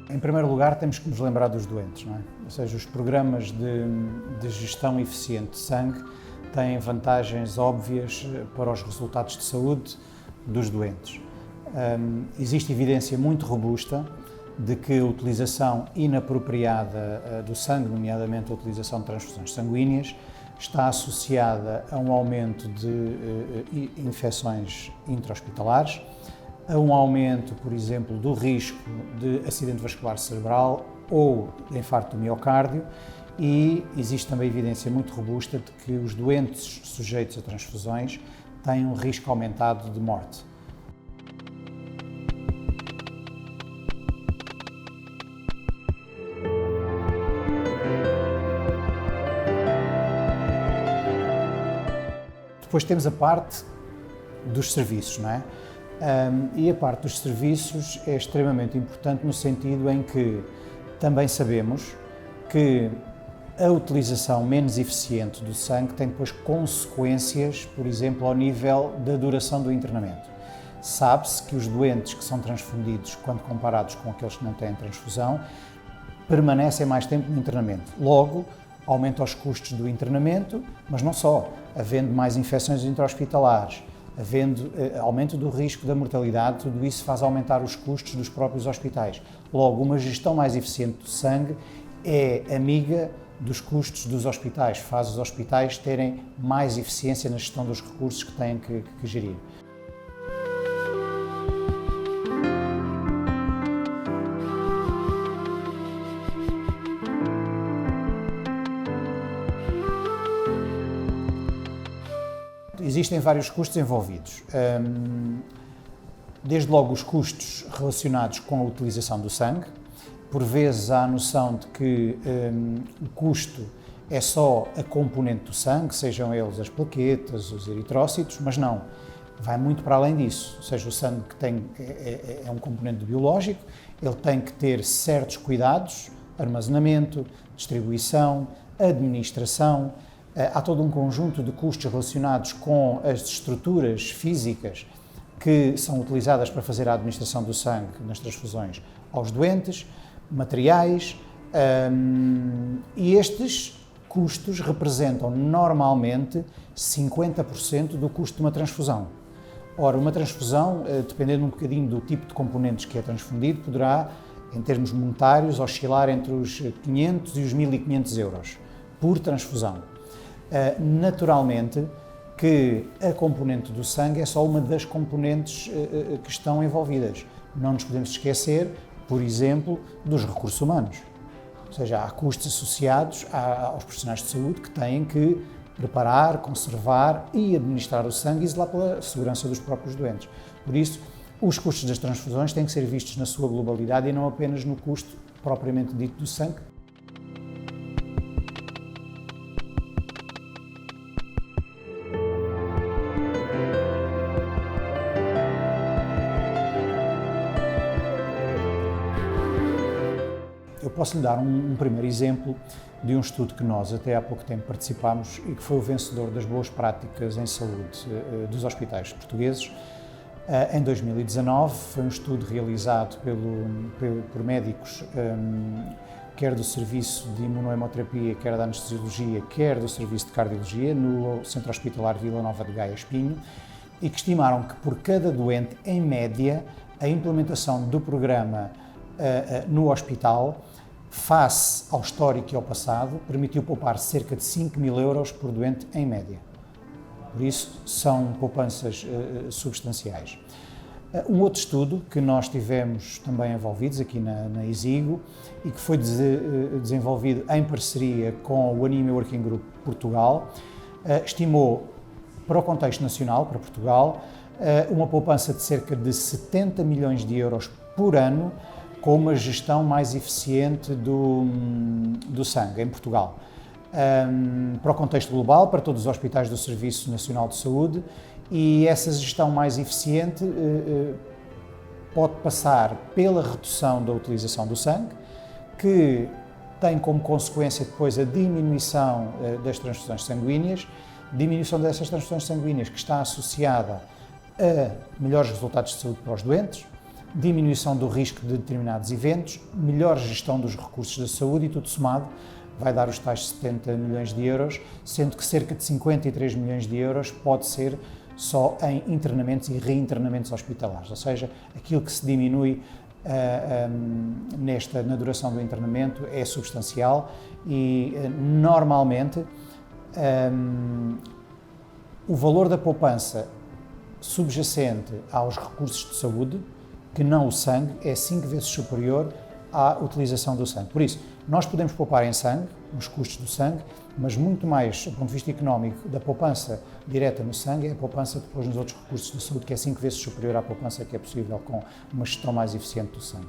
Em primeiro lugar, temos que nos lembrar dos doentes, não é? Ou seja, os programas de gestão eficiente de sangue têm vantagens óbvias para os resultados de saúde dos doentes. Existe evidência muito robusta de que a utilização inapropriada do sangue, nomeadamente a utilização de transfusões sanguíneas, está associada a um aumento de infecções intra-hospitalares, a um aumento, por exemplo, do risco de acidente vascular cerebral ou de infarto do miocárdio, e existe também evidência muito robusta de que os doentes sujeitos a transfusões têm um risco aumentado de morte. Depois temos a parte dos serviços, não é? E a parte dos serviços é extremamente importante no sentido em que também sabemos que a utilização menos eficiente do sangue tem depois consequências, por exemplo, ao nível da duração do internamento. Sabe-se que os doentes que são transfundidos, quando comparados com aqueles que não têm transfusão, permanecem mais tempo no internamento. Logo, aumenta os custos do internamento, mas não só, havendo mais infecções intra-hospitalares, havendo aumento do risco da mortalidade, tudo isso faz aumentar os custos dos próprios hospitais. Logo, uma gestão mais eficiente do sangue é amiga dos custos dos hospitais, faz os hospitais terem mais eficiência na gestão dos recursos que têm que gerir. Existem vários custos envolvidos, desde logo os custos relacionados com a utilização do sangue. Por vezes há a noção de que o custo é só a componente do sangue, sejam eles as plaquetas, os eritrócitos, mas não, vai muito para além disso. Ou seja, o sangue é um componente biológico, ele tem que ter certos cuidados, armazenamento, distribuição, administração. Há todo um conjunto de custos relacionados com as estruturas físicas que são utilizadas para fazer a administração do sangue nas transfusões aos doentes, materiais, e estes custos representam normalmente 50% do custo de uma transfusão. Ora, uma transfusão, dependendo um bocadinho do tipo de componentes que é transfundido, poderá, em termos monetários, oscilar entre os 500 e os 1.500 euros por transfusão. Naturalmente que a componente do sangue é só uma das componentes que estão envolvidas. Não nos podemos esquecer, por exemplo, dos recursos humanos. Ou seja, há custos associados aos profissionais de saúde que têm que preparar, conservar e administrar o sangue e zelar pela segurança dos próprios doentes. Por isso, os custos das transfusões têm que ser vistos na sua globalidade e não apenas no custo propriamente dito do sangue. Eu posso lhe dar um primeiro exemplo de um estudo que nós até há pouco tempo participámos e que foi o vencedor das boas práticas em saúde dos hospitais portugueses. Em 2019 foi um estudo realizado por médicos, quer do Serviço de Imunohemoterapia, quer da Anestesiologia, quer do Serviço de Cardiologia, no Centro Hospitalar Vila Nova de Gaia Espinho, e que estimaram que por cada doente, em média, a implementação do programa no hospital, face ao histórico e ao passado, permitiu poupar cerca de 5.000 euros por doente em média. Por isso, são poupanças substanciais. Um outro estudo que nós tivemos também envolvidos aqui na Isigo e que foi desenvolvido em parceria com o Anemia Working Group Portugal, estimou para o contexto nacional, para Portugal, uma poupança de cerca de 70 milhões de euros por ano com uma gestão mais eficiente do sangue em Portugal. Para o contexto global, para todos os hospitais do Serviço Nacional de Saúde, e essa gestão mais eficiente pode passar pela redução da utilização do sangue, que tem como consequência depois a diminuição das transfusões sanguíneas, diminuição dessas transfusões sanguíneas que está associada a melhores resultados de saúde para os doentes, diminuição do risco de determinados eventos, melhor gestão dos recursos da saúde e tudo somado vai dar os tais 70 milhões de euros, sendo que cerca de 53 milhões de euros pode ser só em internamentos e reinternamentos hospitalares, ou seja, aquilo que se diminui na duração do internamento é substancial e normalmente o valor da poupança subjacente aos recursos de saúde, que não o sangue, é 5 vezes superior à utilização do sangue. Por isso, nós podemos poupar em sangue, nos custos do sangue, mas muito mais, do ponto de vista económico, da poupança direta no sangue é a poupança depois nos outros recursos de saúde, que é 5 vezes superior à poupança que é possível com uma gestão mais eficiente do sangue.